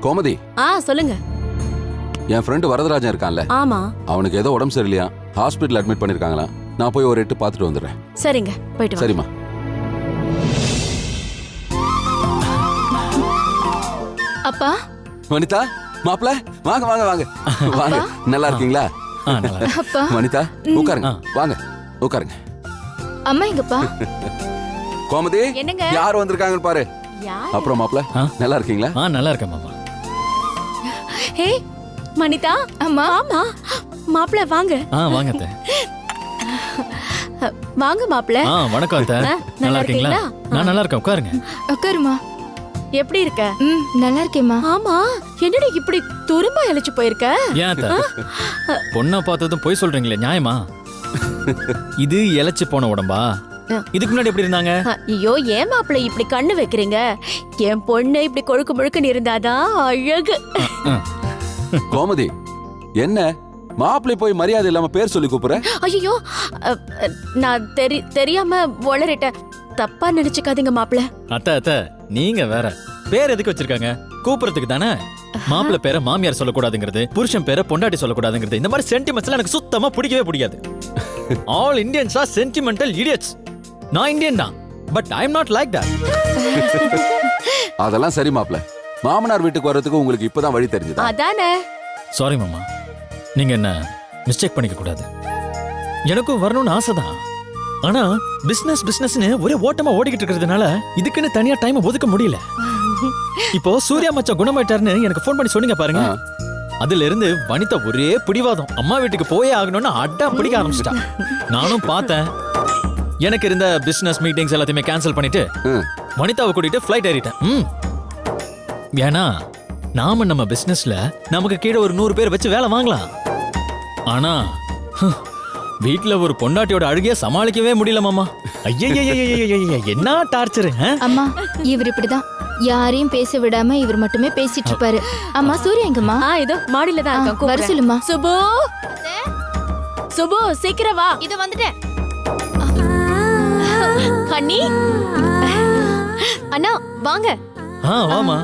கோமதி, சொல்லுங்க. என் ஃப்ரெண்டு வரதராஜன் இருக்கான்ல, ஆமா. அவனுக்கு ஏதோ உடம்பு சரியில்லையா, ஹாஸ்பிட்டல் அட்மிட் பண்ணிருக்காங்களா. நான் போய் ஒரு 8 பார்த்துட்டு வந்துடுறேன். சரிங்க, போயிட்டு வாங்க. சரிம்மா. அப்பா. வனிதா, மாப்பிள்ள, வாங்க வாங்க வாங்க வாங்க. நல்லா இருக்கீங்களா? அப்பா. வனிதா, உட்காருங்க. வாங்க உட்காருங்க. அம்மா எங்கப்பா? கோமதி, என்னங்க? யார் வந்திருக்காங்கன்னு பாரு. அப்புறம் மாப்பிள்ள, நல்லா இருக்கீங்களா? நல்லா இருக்கேன் மாமா. ஹே மனிதா. அம்மா. ஆமா மாப்பிள்ள, வாங்க. வாங்க அத்தை. வாங்க மாப்பிள்ள. வணக்கம் அத்தை. நல்லா இருக்கீங்களா? நான் நல்லா இருக்கேன், உட்காருங்க. உட்காருமா. எப்படி இருக்க? நல்லா இருக்கேம்மா. ஆமா, என்னடி இப்படி துரும்பா இழைச்சு போயிருக்க? ஏன் அத்தை, பொண்ணை பார்த்ததும் போய் சொல்றீங்களே, நியாயமா? இது இழைச்சு போன உடம்பா? இதுக்கு முன்னாடி எப்படி இருந்தாங்க? ஐயோ, ஏன் மாப்பிள்ள இப்படி கண்ணு வைக்கிறீங்க? என் பொண்ணு இப்படி கொழுக்கு முழுக்குன்னு இருந்தாதான் அழகு. கோமதி, என்ன மாப்பிள்ளை போய் மரியாதை இல்லாம பேர் சொல்லி கூப்பிடுற? ஐயோ, நான் தெரியாம வளரிட்டேன். தப்பா நினைச்சுக்காதீங்க மாப்பிள்ள. அத்தை அத்தை, நீங்க வேற. பேர் எதுக்கு வச்சிருக்காங்க? கூப்பிடுறதுக்கு தானே. மாப்பிள்ள பேரை மாமியார் சொல்லக்கூடாதுங்கிறது, புருஷன் பேரை பொண்டாட்டி சொல்லக்கூடாதுங்கிறது, இந்த மாதிரி சென்டிமெண்ட்ஸ் எனக்கு சுத்தமா பிடிக்கவே பிடிக்காது. All Indians are sentimental idiots. நான் இந்தியன் தான், but I am not like that. அதெல்லாம் சரி மாப்பிள்ள, மாமனார் வீட்டுக்கு வர்றதுக்கு உங்களுக்கு இப்பதான் வழி தெரிஞ்சதா? அதானே. சாரி மாமா, நீங்க என்ன மிஸ்டேக் பண்ணிக்க கூடாது. எனக்கும் வரணும்னு ஆசைதான். ஆனா பிசினஸ் பிசினஸ்னு ஒரே ஓட்டமா ஓடிக்கிட்டு இருக்கிறதுனால இதுக்குன்னு தனியா டைம் ஒதுக்க முடியல. இப்போ சூர்யா மச்சான் குணமாயிட்டாருன்னு எனக்கு ஃபோன் பண்ணி சொன்னீங்க பாருங்க. அதுல இருந்து வனிதா ஒரே பிடிவாதம், அம்மா வீட்டுக்கு போயே ஆகணும்னு அட்டா பிடிக்க ஆரம்பிச்சிட்டா. நானும் பார்த்தேன். எனக்கு இருந்த பிசினஸ் மீட்டிங்ஸ் எல்லாத்தையுமே கேன்சல் பண்ணிட்டு வனிதாவை கூட்டிட்டு ஃபிளைட் ஏறிட்டேன். ஏன்னா நாம நம்ம பிசினஸ்ல நமக்கு கீழே ஒரு 100 பேர் வச்சு வேலை வாங்கலாம். ஆனா வீட்டுல ஒரு பொண்டாட்டியோட அழுகைய சமாளிக்கவே முடியல மாமா. ஐயய்ய, என்ன டார்ச்சர். அம்மா, இவர் இப்படிதான் யாரையும் பேச விடாம இவர் மட்டுமே பேசிட்டு இருப்பாரு. அம்மா, சூர்யா எங்கம்மா? இதோ மாடியில தான் இருக்கான். வர சொல்லுமா. சுபு, சுபு சீக்கிரம் வா. இது வந்துட்டேன். அண்ணி, அண்ணா வாங்க. வாமா.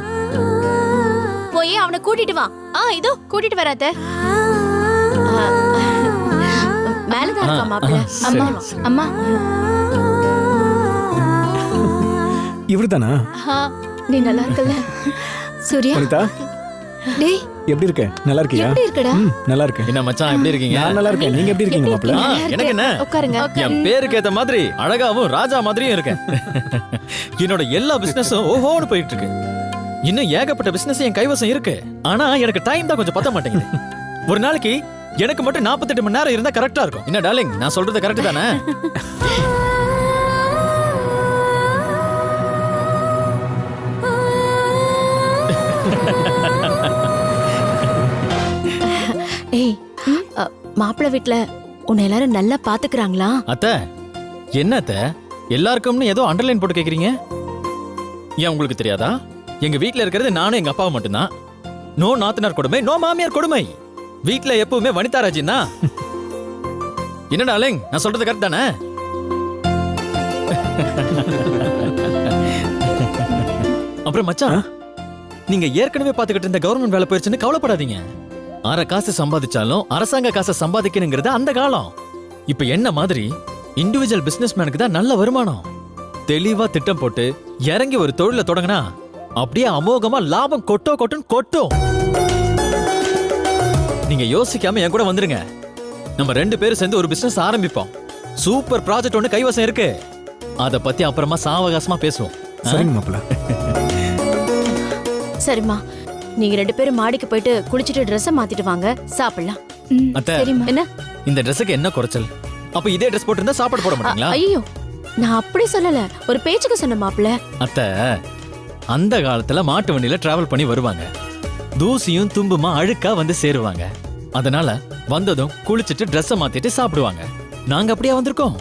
போய் அவனை கூட்டிட்டு வா. இதோ கூட்டிட்டு வராத. மேலதான் இருக்கா மாப்பிள்ள. அம்மா, அம்மா. இவர்தானா? நீ நல்லா இருக்கல? சூர்யா. வனிதா, டேய் எப்படி இருக்க? நல்லா இருக்கியா? எப்படி இருக்கடா? நல்லா இருக்கேன். என்ன மச்சான், எப்படி இருக்கீங்க? நான் நல்லா இருக்கேன். நீங்க எப்படி இருக்கீங்க மாப்பிள்ள? எனக்கு என்ன, உட்காருங்க. என் பேருக்கு ஏத்த மாதிரி அழகாவும் ராஜா மாதிரியும் இருக்கேன். என்னோட எல்லா பிசினஸும் ஓஹோன்னு போயிட்டு இருக்கு. இன்னும் ஏகப்பட்ட பிசினஸ் என் கைவசம் இருக்கு. ஆனா எனக்கு டைம் தான் கொஞ்சம் பத்த மாட்டேங்குது. ஒரு நாளைக்கு எனக்கு மட்டும் 48 மணி நேரம் இருந்தா கரெக்டா இருக்கும். என்ன டார்லிங், நான் சொல்றது கரெக்ட் தானே? ஏய், மாப்பிள்ள வீட்ல உன்னை எல்லாரும் நல்லா பாத்துக்கிறாங்களா? அத்தை, என்ன அத்தை எல்லாருக்கும்னு ஏதோ அண்டர்லைன் போட்டு கேக்குறீங்க? ஏன் உங்களுக்கு தெரியாதா? எங்க வீட்ல இருக்கிறது நானும் எங்க அப்பாவும் மட்டும்தான். நோ நாத்தனார் கொடுமை, நோ மாமியார் கொடுமை. வீட்ல எப்பவுமே வனிதா ராஜன் தான். என்ன டார்லிங், நான் சொல்றது கரெக்ட் தானே? அப்புறம் மச்சான், நீங்க ஏற்கனவே பாத்துக்கிட்டு இருந்த கவர்மெண்ட் வேலை போயிருச்சுன்னு கவலைப்படாதீங்க. அரை காசு சம்பாதிச்சாலும் அரசாங்க காசை சம்பாதிக்கணுங்கிறது அந்த காலம். இப்ப என்ன மாதிரி இண்டிவிஜுவல் பிசினஸ் மேனுக்கு தான் நல்ல வருமானம். தெளிவா திட்டம் போட்டு இறங்கி ஒரு தொழில தொடங்கினா அப்படியே அமோகமா லாபம் கொட்டும் கொட்டும். நீங்க யோசிக்காம என் கூட வந்துருங்க. நம்ம 2 பேரும் சேர்ந்து ஒரு பிசினஸ் ஆரம்பிப்போம். சூப்பர் ப்ராஜெக்ட் ஒண்ணு கைவசம் இருக்கு. அத பத்தி அப்புறமா சாவகாசமா பேசுவோம். சரிங்க மாப்பிள்ள. சரிம்மா, நீங்க 2 பேரும் மாடிக்கு போயிட்டு குளிச்சிட்டு ட்ரெஸ் மாத்திட்டு வாங்க, சாப்பிடலாம். அத்தை, என்ன இந்த ட்ரெஸ்ஸுக்கு என்ன குறைச்சல்? அப்ப இதே ட்ரெஸ் போட்டு இருந்தா சாப்பாடு போட மாட்டீங்களா? ஐயோ, நான் அப்படி சொல்லல, ஒரு பேச்சுக்கு சொன்ன மாப்பிள்ள. அத்தை, அந்த காலத்துல மாட்டு வண்டியில டிராவல் பண்ணி வருவாங்க. தூசியும் தும்புமா அழுக்கா வந்து சேருவாங்க. அதனால வந்ததும் குளிச்சிட்டு ட்ரெஸ்ஸை மாத்திட்டு சாப்பிடுவாங்க. நாங்க அப்படியே வந்திருக்கோம்.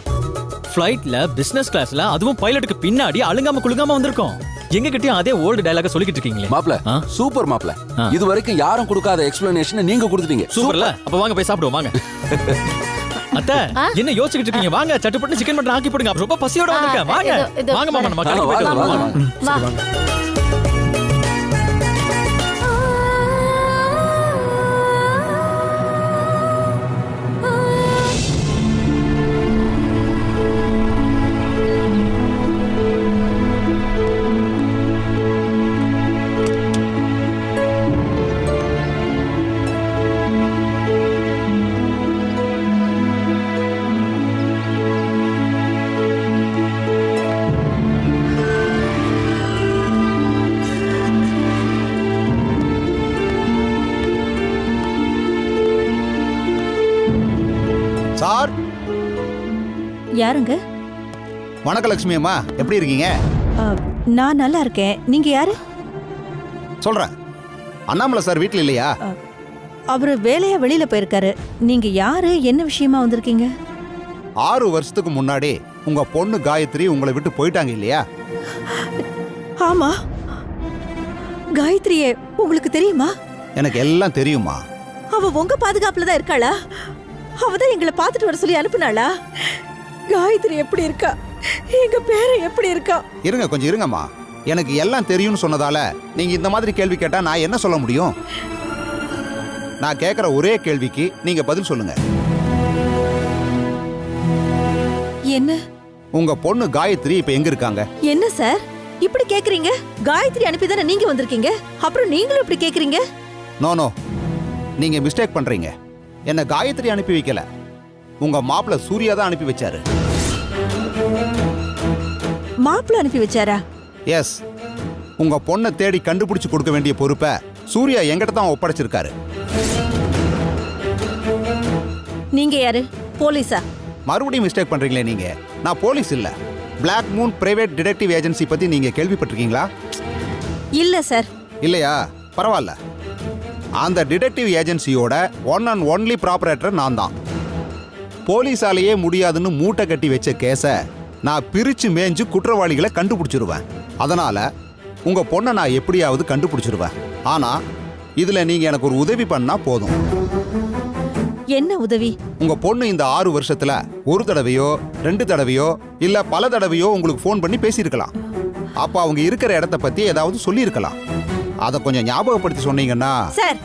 ஃப்ளைட்ல பிசினஸ் கிளாஸ்ல, அதுவும் பைலட்டுக்கு பின்னாடி அழுங்காம குளுங்காம வந்திருக்கோம். எங்க கிட்டயும் அதே ஓல்டு டயலாக சொல்லிக்கிட்டு இருக்கீங்களே மாப்ள. சூப்பர் மாப்ள. இது வரைக்கும் யாரும் கொடுக்காத எக்ஸ்பிளனேஷன் நீங்க கொடுத்துட்டீங்க. சூப்பர்ல. அப்ப வாங்க போய் சாப்பிடுவோம் வாங்க. அத்தை, என்ன யோசிச்சுக்கிட்டு இருக்கீங்க? வாங்க சட்டுப்பட்டு சிக்கன் மட்டன் ஆக்கி போடுங்க. ரொம்ப பசியோட வந்திருக்கேன். வாங்க வாங்க மாமா, நம்ம கடைக்கு போயிட்டு வா. யாருங்க? வணக்கம் லட்சுமி அம்மா, எப்படி இருக்கீங்க? நான் நல்லா இருக்கேன். நீங்க யாரு? சொல்றேன். அண்ணாமலை சார் வீட்டில் இல்லையா? அவரு வேலையா வெளியில போயிருக்காரு. நீங்க யாரு, என்ன விஷயமா வந்திருக்கீங்க? 6 வருஷத்துக்கு முன்னாடி உங்க பொண்ணு காயத்ரி உங்களை விட்டு போயிட்டாங்க இல்லையா? ஆமா. காயத்ரியே உங்களுக்கு தெரியுமா? எனக்கு எல்லாம் தெரியுமா. அவ உங்க பாதுகாப்புல தான் இருக்காளா? அவதான் எங்களை பார்த்துட்டு வர சொல்லி அனுப்புனாளா? காயத்ரி எப்படி இருக்கா? எங்க பேரை எப்படி இருக்கா? இருங்க, கொஞ்சம் இருங்கம்மா. எனக்கு எல்லாம் தெரியும்னு சொன்னதால நீங்க இந்த மாதிரி கேள்வி கேட்டா நான் என்ன சொல்ல முடியும்? நான் கேட்குற ஒரே கேள்விக்கு நீங்க பதில் சொல்லுங்க. என்ன? உங்க பொண்ணு காயத்ரி இப்ப எங்க இருக்காங்க? என்ன சார் இப்படி கேக்குறீங்க? காயத்ரி அனுப்பி தானே நீங்க வந்திருக்கீங்க, அப்புறம் நீங்களும் இப்படி கேக்குறீங்க? நோ, நீங்க மிஸ்டேக் பண்றீங்க. என்ன காயத்ரி அனுப்பி வைக்கல, உங்க மாப்பிள்ள சூர்யா தான் அனுப்பி வச்சாரு. மாப்பிள்ள அனுப்பி வச்சாரா? எஸ், உங்க பொண்ணை தேடி கண்டுபிடிச்சு கொடுக்க வேண்டிய பொறுப்பை சூர்யா என்கிட்ட தான் ஒப்படைச்சிருக்காரு. நீங்க யாரு? போலீஸா? மறுபடியும் மிஸ்டேக் பண்றீங்களே நீங்க. நான் போலீஸ் இல்ல. Black moon private detective agency பத்தி நீங்க கேள்விப்பட்டிருக்கீங்களா? இல்ல சார். இல்லையா? பரவாயில்ல. அந்த டிடெக்டிவ் ஏஜென்சியோட ஒன் அண்ட் ஒன்லி ப்ராப்பரேட்டர் நான் தான். போலீஸாலேயே முடியாதுன்னு மூட்டை கட்டி வச்ச கேஸை நான் பிரிச்சு மேய்ஞ்சு குற்றவாளிகளை கண்டுபிடிச்சிருவேன். அதனால உங்க பொண்ணை நான் எப்படியாவது கண்டுபிடிச்சிருவேன். ஆனா இதுல நீங்க எனக்கு ஒரு உதவி பண்ணா போதும். என்ன உதவி? உங்க பொண்ணு இந்த 6 வருஷத்துல ஒரு தடவையோ 2 தடவையோ இல்ல பல தடவையோ உங்களுக்கு ஃபோன் பண்ணி பேசியிருக்கலாம். அப்ப அவங்க இருக்கிற இடத்த பத்தி ஏதாவது சொல்லியிருக்கலாம். அதை கொஞ்சம் ஞாபகப்படுத்தி சொன்னீங்கன்னா. சார்,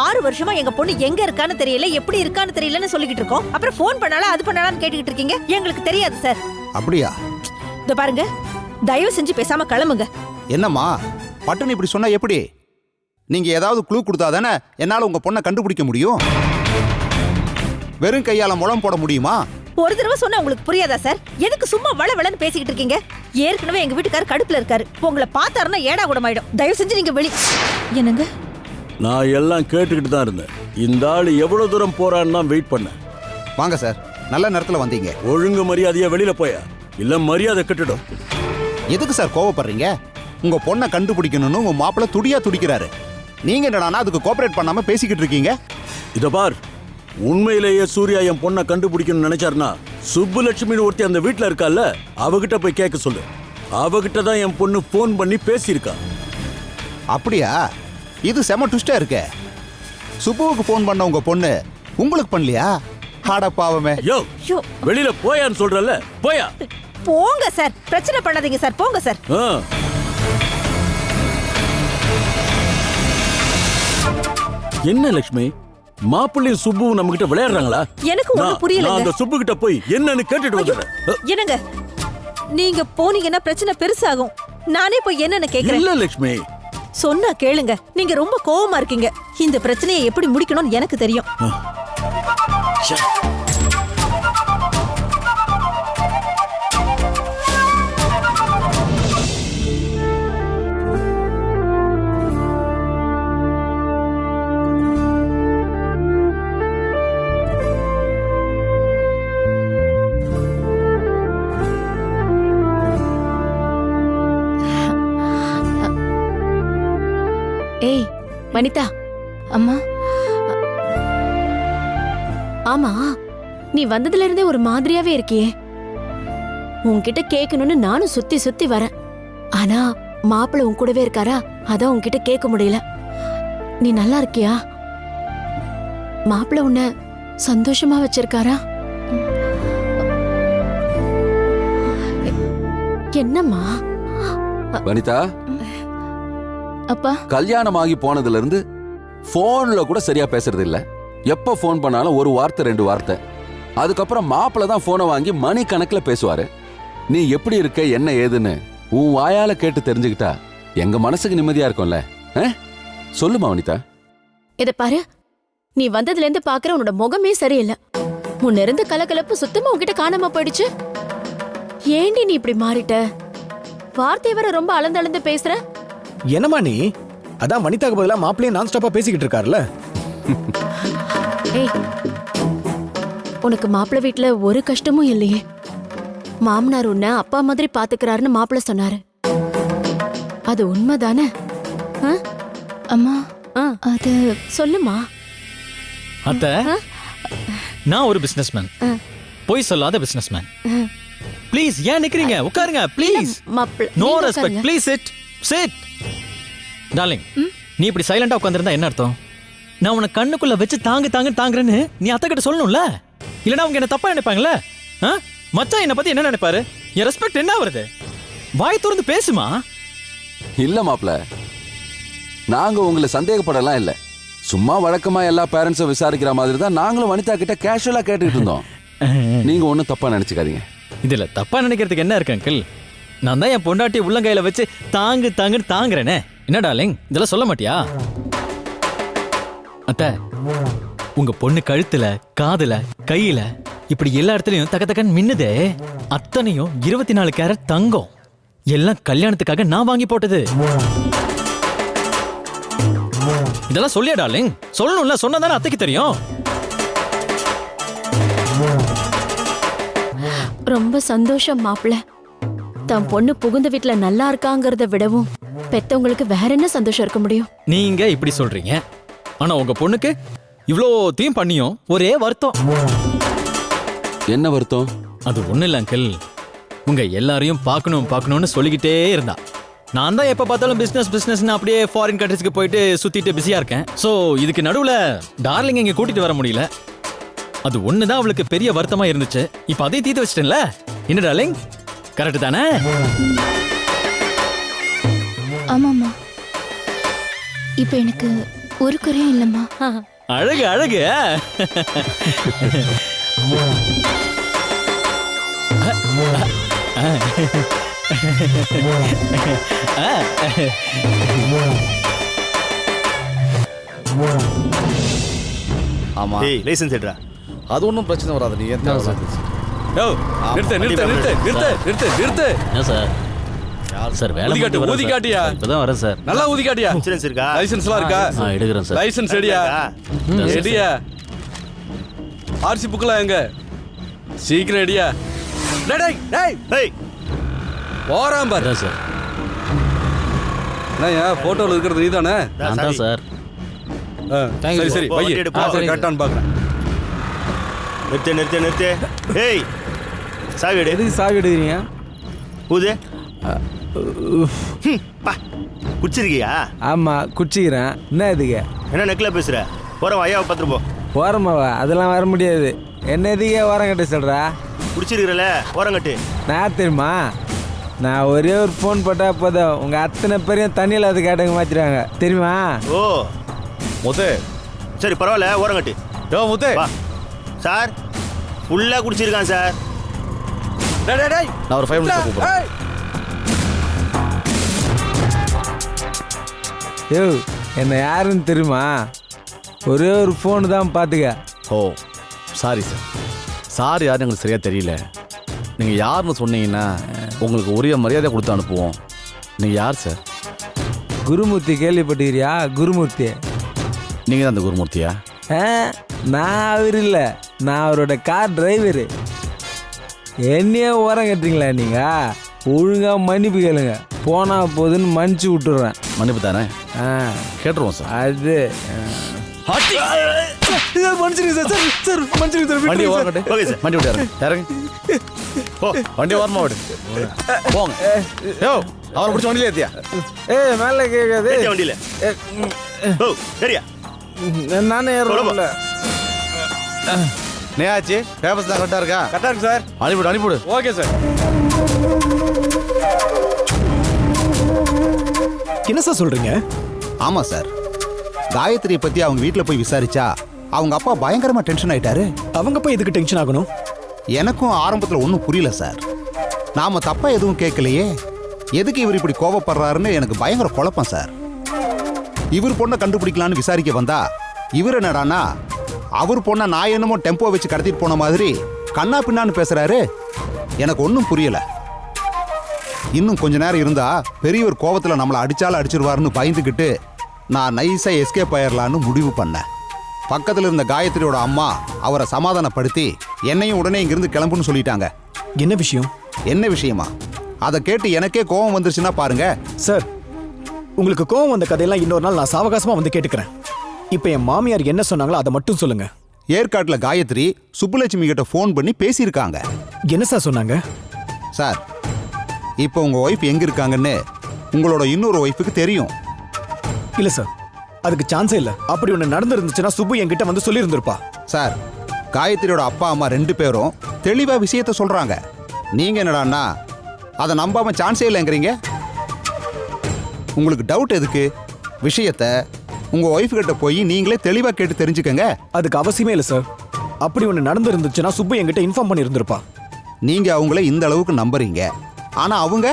6 வருஷமா எங்க பொண்ணு எங்க இருக்கான்னு தெரியல, எப்படி இருக்கான்னு தெரியலன்னு சொல்லிக்கிட்டு இருக்கோம். அப்புறம் ஃபோன் பண்ணாலும் அது பண்ணாலும் கேட்டுக்கிட்டு இருக்கீங்க. எங்களுக்கு தெரியாது சார். அப்படியா? இதோ பாருங்க, தயவு செஞ்சு பேசாம கிளம்புங்க. என்னம்மா பட்டுன்னு இப்படி சொன்னா எப்படி? நீங்க ஏதாவது க்ளூ கொடுத்தாதானே என்னால உங்க பொண்ணை கண்டுபிடிக்க முடியும். வெறும் கையால முழம் போட முடியுமா? ஒரு தடவை சொன்னா உங்களுக்கு புரியாதா சார்? எதுக்கு சும்மா வளவளன்னு பேசிக்கிட்டு இருக்கீங்க? ஏற்கனவே எங்க வீட்டுக்காரர் கடுப்புல இருக்காரு. உங்களை பார்த்தாருன்னா ஏடா கூடமாயிடும். தயவு செஞ்சு நீங்க வெளி. என்னங்க? நான் எல்லாம் கேட்டுக்கிட்டு தான் இருந்தேன். இந்த ஆள் எவ்வளவு தூரம் போறான்னு தான் வெயிட் பண்ணேன். வாங்க சார், நல்ல நேரத்துல வந்தீங்க. ஒழுங்கு மரியாதையா வெளியில போயா, இல்ல மரியாதை கெட்டுடும். எதுக்கு சார் கோவப்படுறீங்க? உங்க பொண்ணை கண்டுபிடிக்கணும்னு உங்க மாப்பிள்ள துடியா துடிக்கிறாரு. நீங்க என்னடானா அதுக்கு கோஆபரேட் பண்ணாம பேசிக்கிட்டு இருக்கீங்க. இத பார், உண்மையிலேயே சூர்யா என் பொண்ணை கண்டுபிடிக்கணும்னு நினைச்சாருன்னா சுப்புலட்சுமின்னு ஒருத்தி அந்த வீட்டுல இருக்கால, அவகிட்ட போய் கேட்க சொல்லு. அவகிட்ட தான் என் பொண்ணு போன் பண்ணி பேசியிருக்கா. அப்படியா? இது செம ட்விஸ்டா இருக்கே. சுப்புவுக்கு போன் பண்ண உங்க பொண்ணு உங்களுக்கு பண்ணலையா? ஆட பாவமே. யோ, வெளியில போயான்னு சொல்றல, போயா. போங்க சார், பிரச்சனை பண்ணாதீங்க சார், போங்க சார். என்ன லட்சுமி, மாப்பிள்ளையும் சுப்புவும் நம்ம கிட்ட விளையாடுறாங்களா? எனக்கு ஒண்ணும் புரியல. அந்த சுப்பு கிட்ட போய் என்னன்னு கேட்டுட்டு வந்துடுறேன். என்னங்க, நீங்க போனீங்கன்னா பிரச்சனை பெருசாகும். நானே போய் என்னன்னு கேக்குறேன். இல்ல லட்சுமி, சொன்னா கேளுங்க. நீங்க ரொம்ப கோவமா இருக்கீங்க. இந்த பிரச்சனையை எப்படி முடிக்கணும்னு எனக்கு தெரியும். ஏய் வனிதா. அம்மா. ஆமா, நீ வந்ததுல இருந்தே ஒரு மாதிரியாவே இருக்கியே. உன்கிட்ட கேட்கணும்னு நானும் சுத்தி சுத்தி வரேன். ஆனா மாப்பிள்ளை உன் கூடவே இருக்காரா, அதான் உன்கிட்ட கேட்க முடியல. நீ நல்லா இருக்கியா? மாப்பிள்ளை உன்னை சந்தோஷமா வச்சிருக்காரா? என்னம்மா? வனிதா, அப்பா. கல்யாணம் ஆகி போனதுல இருந்து போன்ல கூட சரியா பேசுறது இல்ல. எப்ப போன் பண்ணாலும் ஒரு வார்த்தை 2 வார்த்தை. அதுக்கப்புறம் மாப்பிள்ள தான் போனை வாங்கி மணி கணக்குல பேசுவாரு. நீ எப்படி இருக்க என்ன ஏதுன்னு உன் வாயால கேட்டு தெரிஞ்சுக்கிட்டா எங்க மனசுக்கு நிம்மதியா இருக்கும்ல. சொல்லுமா வனிதா. இத பாரு, நீ வந்ததுல இருந்து பாக்குற உன்னோட முகமே சரியில்லை. முன்ன இருந்த கலகலப்பு சுத்தமா உன்கிட்ட காணாம போயிடுச்சு. ஏண்டி நீ இப்படி மாறிட்ட? வார்த்தை வர ரொம்ப அளந்து பேசுற. என்னம்மா நீ? அதான் வனிதாக்கு பதிலா மாப்பிள்ளையே நான் ஸ்டாப்பா பேசிக்கிட்டு இருக்காருல்ல. ஏய், உனக்கு மாப்பிள்ளை வீட்டுல ஒரு கஷ்டமும் இல்லையே? மாமனார் உன்னை அப்பா மாதிரி பாத்துக்கிறாருன்னு மாப்பிள்ள சொன்னாரு. அது உண்மைதானே? ஆ? அம்மா ஆ, அது சொல்லுமா. அத்த, நான் ஒரு பிசினஸ்மேன், பொய் சொல்லாத பிசினஸ்மேன். ப்ளீஸ் ஏன் நிக்கிறீங்க? உட்காருங்க ப்ளீஸ். மாப்பிள்ள நோ நீங்க ரெஸ்பெக்ட், உட்காருங்க. Please sit sit. டார்லிங், நீ இப்படி சைலண்டா உட்கார்ந்திருந்தா என்ன அர்த்தம்? நான் உன்னை கண்ணுக்குள்ள வச்சு தாங்குறேன்னு நீ அத்தை கிட்ட சொல்லணும்ல, இல்லனா அவங்க என்ன தப்பா நினைப்பாங்கல்ல? மச்சான் என்ன பத்தி என்ன நினைப்பாரு? என் ரெஸ்பெக்ட் என்ன வருது? வாய் திறந்து பேசுமா. இல்ல மாப்ள, நாங்க உங்களை சந்தேகப்படலாம் இல்ல. சும்மா வழக்கமா எல்லா பேரண்ட்ஸும் விசாரிக்கிற மாதிரி தான் நாங்களும் வனிதா கிட்ட கேஷுவலா கேட்டுட்டு இருந்தோம். நீங்க ஒன்னும் தப்பா நினைச்சுக்காதீங்க. இதுல தப்பா நினைக்கிறதுக்கு என்ன இருக்கு அங்கிள்? நான் தான் என் பொண்டாட்டி உள்ளங்கையில வச்சு தாங்குன்னு தாங்குறேனே. என்ன டார்லிங், இதெல்லாம் சொல்ல மாட்டியா? அத்த, உங்க பொண்ணு கழுத்துல, காதுல, கையில இப்படி எல்லா இடத்துலயும் தக்கன்னு மின்னுதே, அத்தனையும் 24 கேரட் தங்கம். எல்லாம் கல்யாணத்துக்காக நான் வாங்கி போட்டது. இதெல்லாம் சொல்லியா டார்லிங்? சொல்லணும்ல, சொன்னதானே அத்தைக்கு தெரியும். ரொம்ப சந்தோஷம் மாப்பிள்ள. தன் பொண்ணு புகுந்த வீட்டுல நல்லா இருக்காங்கறத விடவும் பெத்தவங்களுக்கு வேற என்ன சந்தோஷம் இருக்க முடியும்? நீங்க இப்படி சொல்றீங்க, ஆனா உங்க பொண்ணுக்கு இவ்ளோ தீம் பண்ணியும் ஒரே வருத்தம். என்ன வருத்தம்? அது ஒண்ணு இல்ல அங்கிள், உங்க எல்லாரையும் பார்க்கணும்னு சொல்லிக்கிட்டே இருந்தா. நான் தான் எப்ப பார்த்தாலும் பிசினஸ் அப்படியே ஃபாரின் கண்ட்ரிஸ்க்கு போயிட்டு சுத்திட்டு பிஸியா இருக்கேன். சோ இதுக்கு நடுவுல டார்லிங் இங்க கூட்டிட்டு வர முடியல. அது ஒண்ணுதான் அவளுக்கு பெரிய வருத்தமா இருந்துச்சு. இப்ப அதையும் தீர்த்து வச்சிட்டேன்ல. என்ன டார்லிங், கரெக்ட் தானே? ஆமாம்மா, இப்ப எனக்கு ஒரு குறையும் இல்லம்மா. அழகு அழகு. ஆமா, ஏய் லைசென்ஸ் எடுடா. அது ஒன்றும் பிரச்சனை வராது. நீ ஏன் தேவை? என்ன சார்? சார் வேலை ஊதிக்காட்டியா? இப்பதான் வரேன் சார். நல்லா ஊதிக்காட்டியா? இன்சூரன்ஸ் இருக்கா? லைசென்ஸ்லாம் இருக்கா? எடுக்கிறேன் சார். லைசென்ஸ் ரெடியா? ரெடியா? ஆர்சி புக்லாம் எங்க? சீக்கிரம் ரெடியா? டேய் டேய் ஏய் போறான் பாரு சார். என்னய்யா போட்டோல இருக்கிறது நீதானே? நான் தான் சார். சரி சரி பைய வண்டி எடு, போ. கரெக்டான்னு பார்க்குறேன். நிறுத்து. ஏய் சாவி எடு. எதுக்கு சாவி எடுக்கிறீங்க? ஊது. பா குடிச்சிருக்கியா? ஆமா, குடிச்சிக்கிறேன். என்ன இதுக்கு? என்ன நெக்கில் பேசுற? போகிறோம் ஐயாவை பார்த்துட்டு போ. ஓரமாவா? அதெல்லாம் வர முடியாது. என்ன இதுக்கே ஓரம் கட்ட சொல்கிறா? குடிச்சிருக்கிறல ஓரங்கட்டு. நான் தெரியுமா, நான் ஒரே ஒரு ஃபோன் போட்டால் போதும் உங்கள் அத்தனை பேரையும் தண்ணியில் அது கேட்டங்க மாற்றிடுவாங்க தெரியுமா? ஓ முத்து சரி பரவாயில்ல, ஓரங்கட்டு. முத்து வா சார், ஃபுல்லாக குடிச்சிருக்கான் சார். டேய் நான் ஒரு 5 நிமிஷம் கூப்பிடுறேன். யோ, என்ன யாருன்னு தெரியுமா? ஒரே ஒரு ஃபோனு தான் பார்த்துக்க. ஓ சாரி சார். சார் யாருன்னு எங்களுக்கு சரியாக தெரியல. நீங்கள் யாருன்னு சொன்னீங்கன்னா உங்களுக்கு உரிய மரியாதை கொடுத்து அனுப்புவோம். நீங்கள் யார் சார்? குருமூர்த்தி கேள்விப்பட்டுக்கிறியா? குருமூர்த்தி. நீங்கள் தான் அந்த குருமூர்த்தியா? நான் அவர் இல்லை, நான் அவரோட கார் டிரைவரு. என்னையே ஓரம் கட்டுறீங்களா நீங்கள்? ஒழுங்காக மன்னிப்பு கேளுங்க, போனால் போதுன்னு மன்னிச்சு விட்டுறேன். மன்னிப்பு தானே? கேட்டுருவோம் சார். அது வண்டி ஓரங்கட்டு. Okay sir. வண்டி விட்டு இறங்க. போ. வண்டி ஓரமாக விடு. போங்க. யோ அவரை பிடிச்ச வண்டியில ஏத்தியா? மேலே கேட்காது. ஏத்தியா வண்டியில்? ஓ சரியா? நானே ஏறல. நேயாச்சு பேப்பர்ஸ் தான் கரெக்டாக இருக்கா? கரெக்டாக இருக்கு சார். அனுப்பிவிடு. Okay sir. என்ன சார் சொல்றீங்க? ஆமா சார், காயத்ரியை பத்தி அவங்க வீட்டில் போய் விசாரிச்சா அவங்க அப்பா பயங்கரமா டென்ஷன் ஆயிட்டாரு. அவங்க போய் எதுக்கு டென்ஷன் ஆகணும்? எனக்கும் ஆரம்பத்தில் ஒன்றும் புரியல சார். நாம தப்பா எதுவும் கேட்கலையே, எதுக்கு இவர் இப்படி கோபப்படுறாருன்னு எனக்கு பயங்கர குழப்பம் சார். இவர் பொண்ணை கண்டுபிடிக்கலான்னு விசாரிக்க வந்தா இவர் என்னடானா அவர் பொண்ணை நான் என்னமோ டெம்போ வச்சு கடத்திட்டு போன மாதிரி கண்ணா பின்னான்னு பேசுறாரு. எனக்கு ஒன்றும் புரியல. இன்னும் கொஞ்ச நேரம் இருந்தா பெரியவர் கோபத்தில் நம்மளை அடிச்சாலும் அடிச்சிருவாருன்னு பயந்துக்கிட்டு நான் நைஸா எஸ்கேப் ஆயிரலான்னு முடிவு பண்ணேன். பக்கத்தில் இருந்த காயத்ரியோட அம்மா அவரை சமாதானப்படுத்தி என்னையும் உடனே இங்கிருந்து கிளம்புன்னு சொல்லிட்டாங்க. என்ன விஷயம்? என்ன விஷயமா? அதை கேட்டு எனக்கே கோபம் வந்துருச்சுன்னா பாருங்க. சார், உங்களுக்கு கோவம் வந்த கதையெல்லாம் இன்னொரு நாள் நான் சாவகாசமா வந்து கேட்டுக்கிறேன். இப்போ என் மாமியார் என்ன சொன்னாங்களோ அதை மட்டும் சொல்லுங்க. ஏற்காட்டில் காயத்ரி சுப்புலட்சுமி கிட்ட ஃபோன் பண்ணி பேசியிருக்காங்க. என்ன சார் சொன்னாங்க? சார், இப்போ உங்க ஒய்ஃப் எங்க இருக்காங்கன்னு உங்களோட இன்னொரு ஒய்ஃபுக்கு தெரியும். இல்ல சார், அதுக்கு சான்ஸே இல்ல. அப்படி ஒன்று நடந்துருந்துச்சுன்னா சுப்பு என்கிட்ட வந்து சொல்லியிருந்திருப்பா. சார், காயத்ரியோட அப்பா அம்மா 2 பேரும் தெளிவா விஷயத்த சொல்றாங்க. நீங்க என்னடான்னா அதை நம்பாம சான்ஸே இல்லைங்கிறீங்க. உங்களுக்கு டவுட் எதுக்கு? விஷயத்த உங்க ஒய்ஃப் கிட்ட போய் நீங்களே தெளிவா கேட்டு தெரிஞ்சுக்கங்க. அதுக்கு அவசியமே இல்லை சார். அப்படி ஒன்று நடந்துருந்துச்சுன்னா சுப்பு என்கிட்ட இன்ஃபார்ம் பண்ணியிருந்திருப்பா. நீங்க அவங்கள இந்த அளவுக்கு நம்புறீங்க, ஆனா அவங்க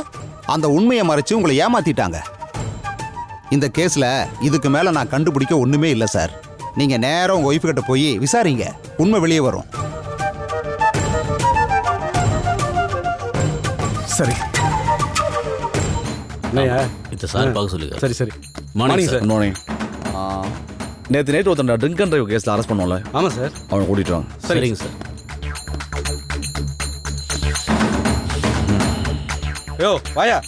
அந்த உண்மையை மறைச்சு உங்களை ஏமாத்திட்டாங்க. இந்த கேஸ்ல இதுக்கு மேல நான் கண்டுபிடிக்க ஒண்ணுமே இல்லை சார். நீங்க நேரம் உங்க ஒய்ஃப் கிட்ட போய் விசாரிங்க, உண்மை வெளியே வரும். சரி. இந்த சார் பார்க்க சொல்லுங்க. சரி சரி. Morning sir. மார்னிங். நேற்று நைட் ஒருத்தன் ட்ரிங்க் அண்ட் டிரைவ் கேஸில் அரெஸ்ட் பண்ணுவோம்ல? ஆமாம் சார். அவனை கூட்டிட்டு வாங்க. சரிங்க சார். யோ வாயா.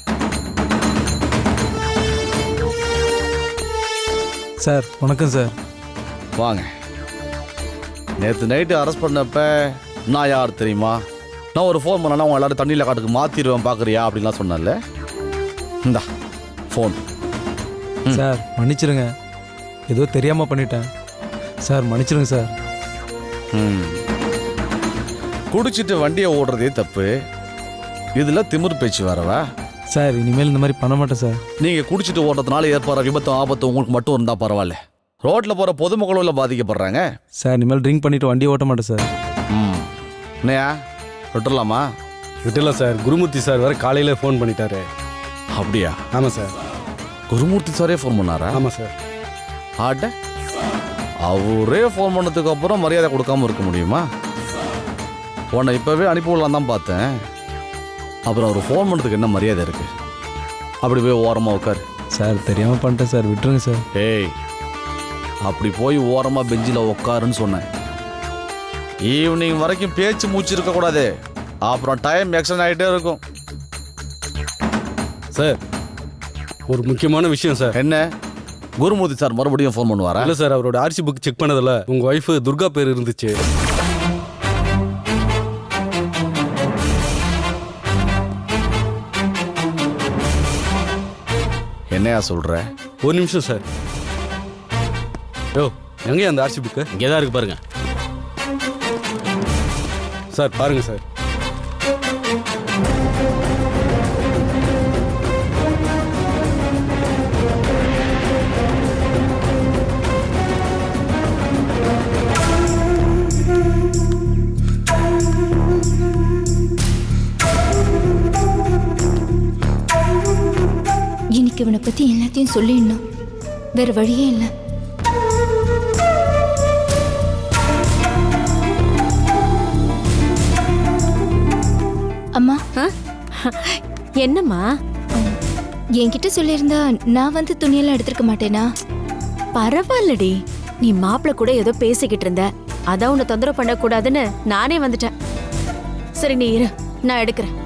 சார் வணக்கம் சார். வாங்க. நேற்று நைட்டு அரெஸ்ட் பண்ணப்ப நான் யார் தெரியுமா? நான் ஒரு ஃபோன் பண்ணேன்னா அவங்க எல்லாரும் தண்ணியில் காட்டுக்கு மாற்றிடுவேன் பார்க்குறியா அப்படின்லாம் சொன்னேன்ல. இந்தா ஃபோன். சார் மன்னிச்சிருங்க, ஏதோ தெரியாமல் பண்ணிட்டேன் சார், மன்னிச்சிருங்க சார். குடிச்சிட்டு வண்டியை ஓடுறதே தப்பு, இதில் திமிர் பேச்சு வரவா? சார் இனிமேல் இந்த மாதிரி பண்ண மாட்டேன் சார். நீங்கள் குடிச்சிட்டு ஓடுறதுனால ஏற்படுற விபத்தும் ஆபத்தும் உங்களுக்கு மட்டும் இருந்தால் பரவாயில்ல, ரோட்டில் போகிற பொதுமக்களும் இல்லை பாதிக்கப்படுறாங்க. சார் இனிமேல் ட்ரிங்க் பண்ணிவிட்டு வண்டியை ஓட்ட மாட்டேன் சார். என்னையா விட்டுடலாமா? விட்டுலாம் சார், குருமூர்த்தி சார் வேறு காலையில் ஃபோன் பண்ணிட்டாரு. அப்படியா? ஆமாம் சார். குருமூர்த்தி சாரே ஃபோன் பண்ணாரா? ஆமாம் சார். ஆட்ட அவரே ஃபோன் பண்ணதுக்கு அப்புறம் மரியாதை கொடுக்காம இருக்க முடியுமா? உன்னை இப்போவே அனுப்பிவிடலாம் தான் பார்த்தேன். அப்புறம் அவர் ஃபோன் பண்ணுறதுக்கு என்ன மரியாதை இருக்கு? அப்படி போய் ஓரமாக உட்காரு. சார் தெரியாமல் பண்ணிட்டேன் சார், விட்டுருங்க சார். ஏய், அப்படி போய் ஓரமாக பெஞ்சில் உட்காருன்னு சொன்னேன். ஈவினிங் வரைக்கும் பேச்சு மூச்சு இருக்கக்கூடாது, அப்புறம் டைம் எக்ஸ்டன் ஆகிட்டே இருக்கும். சார் ஒரு முக்கியமான விஷயம் சார். என்ன? குருமூர்த்தி சார் மறுபடியும் ஃபோன் பண்ணுவாரா? இல்லை சார், அவரோட ஆர்சி புக் செக் பண்ணதில்ல உங்கள் ஒய்ஃபு துர்கா பேர் இருந்துச்சு. என்னையா சொல்கிற? ஒரு நிமிஷம் சார். யோ எங்கேயா அந்த ஆர்சி புக்கு? இங்கே தான் இருக்கு பாருங்க சார். பாருங்க சார். இன்னைக்கு இவனை பத்தி எல்லாத்தையும் சொல்லிடணும், வேற வழியே இல்லை. அம்மா. என்னம்மா? என்கிட்ட சொல்லியிருந்தா நான் வந்து துணியெல்லாம் எடுத்திருக்க மாட்டேனா? பரவாயில்லடி, நீ மாப்பிள்ள கூட ஏதோ பேசிக்கிட்டு இருந்த, அதான் உன்னை தொந்தரவு பண்ணக்கூடாதுன்னு நானே வந்துட்டேன். சரி நீ இரு, நான் எடுக்கிறேன்.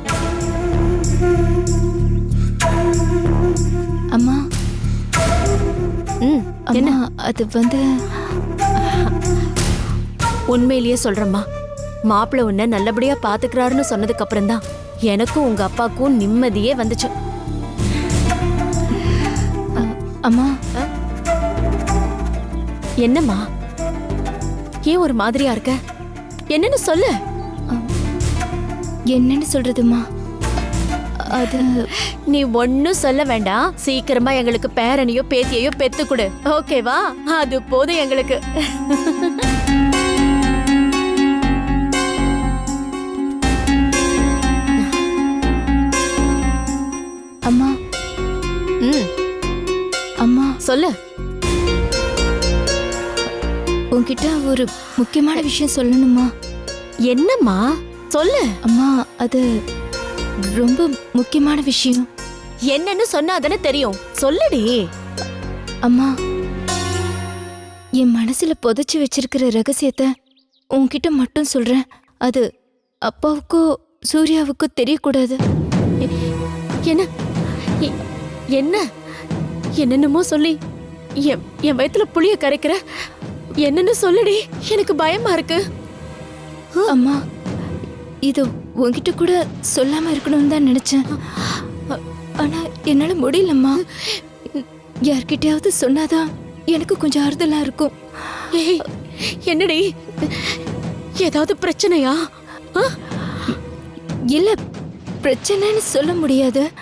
அம்மா. என்ன? அது வந்து உண்மையிலேயே சொல்றேம்மா, மாப்பிள்ள உன்னை நல்லபடியா பாத்துக்கிறாருன்னு சொன்னதுக்கு அப்புறம் தான் எனக்கும் உங்க அப்பாவுக்கும் நிம்மதியே வந்துச்சு. அம்மா. என்னம்மா ஏன் ஒரு மாதிரியா இருக்க? என்னன்னு சொல்லு. என்னன்னு சொல்றதுமா? அது நீ ஒன்னும் சொல்ல வேண்டாம், சீக்கிரமா எங்களுக்கு பேரனையோ பேத்தியையோ பெத்து கொடு, ஓகேவா? அது போதும் எங்களுக்கு. அம்மா. அம்மா சொல்லு. உன்கிட்ட ஒரு முக்கியமான விஷயம் சொல்லணுமா? என்னம்மா சொல்லு. அம்மா அது ரொம்ப முக்கியமான விஷயம். என்னன்னு சொன்னா தானே தெரியும், சொல்லுடி. அம்மா, என் மனசுல புதைச்சு வச்சிருக்கிற ரகசியத்தை உன்கிட்ட மட்டும் சொல்றேன். அது அப்பாவுக்கோ சூர்யாவுக்கு தெரியக்கூடாது. என்ன எ- என்ன என்னென்னமோ சொல்லி என் வயித்துல புளிய கரைக்கிற. என்னன்னு சொல்லுடி, எனக்கு பயமா இருக்கு. அம்மா, இது உன்கிட்ட கூட சொல்லாம இருக்கணும்னு தான் நினைச்சேன். ஆனா என்னால முடியலம்மா. யார்கிட்டயாவது சொன்னாதான் எனக்கு கொஞ்சம் ஆறுதலா இருக்கும். ஏய், என்னடி, ஏதாவது பிரச்சனையா? ஆ? இல்ல, பிரச்சனைன்னு சொல்ல முடியாது.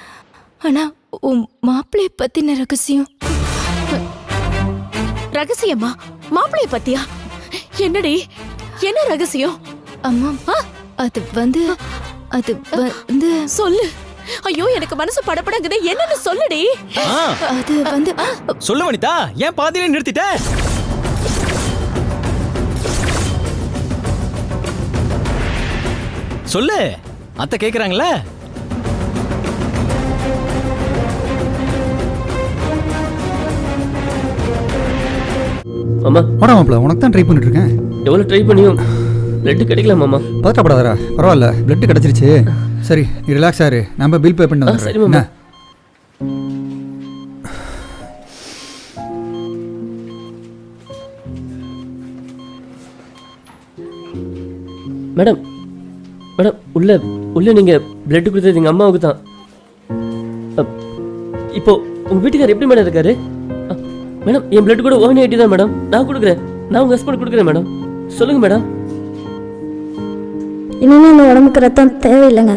ஆனா உன் மாப்பிள்ளைய பத்தின ரகசியம். ரகசியமா? மாப்பிளைய பத்தியா? என்னடி, என்ன ரகசியம்? அம்மா, அது வந்து சொல்லு. ஐயோ, எனக்கு மனசு படபடங்குது. என்னன்னு சொல்லுடி. ஆ, அது வந்து சொல்லு வனிதா, ஏன் பாதியிலே நிறுத்திட்ட? சொல்லு, அத்தை கேக்குறாங்கல்ல. மாமா, வாடா மாப்பிள, உனக்கு தான் ட்ரை பண்ணிட்டு இருக்கேன். எவ்வளோ ட்ரை பண்ணியும் பிளட் கிடைக்கல மாமா. பதட்டப்படாதடா, பரவாயில்ல, பிளட் கிடச்சிருச்சு. சரி, நீ ரிலாக்ஸ் ஆரு, நம்ம பில் பே பண்ணி சரி மாமா. மேடம், மேடம், உள்ள நீங்க பிளட் கொடுத்தது எங்க அம்மாவுக்கு தான். இப்போ உங்க வீட்டுக்காரர் எப்படி மேடம் இருக்காரு? மேடம், என் பிளட் கூட ஓவனி ஐட்டி தான் மேடம். நான் கொடுக்குறேன், நான் உங்க ஹஸ்பண்ட் கொடுக்குறேன் மேடம். சொல்லுங்க மேடம். இனிமே இந்த உடம்புக்கு ரத்தம் தேவையில்லைங்க.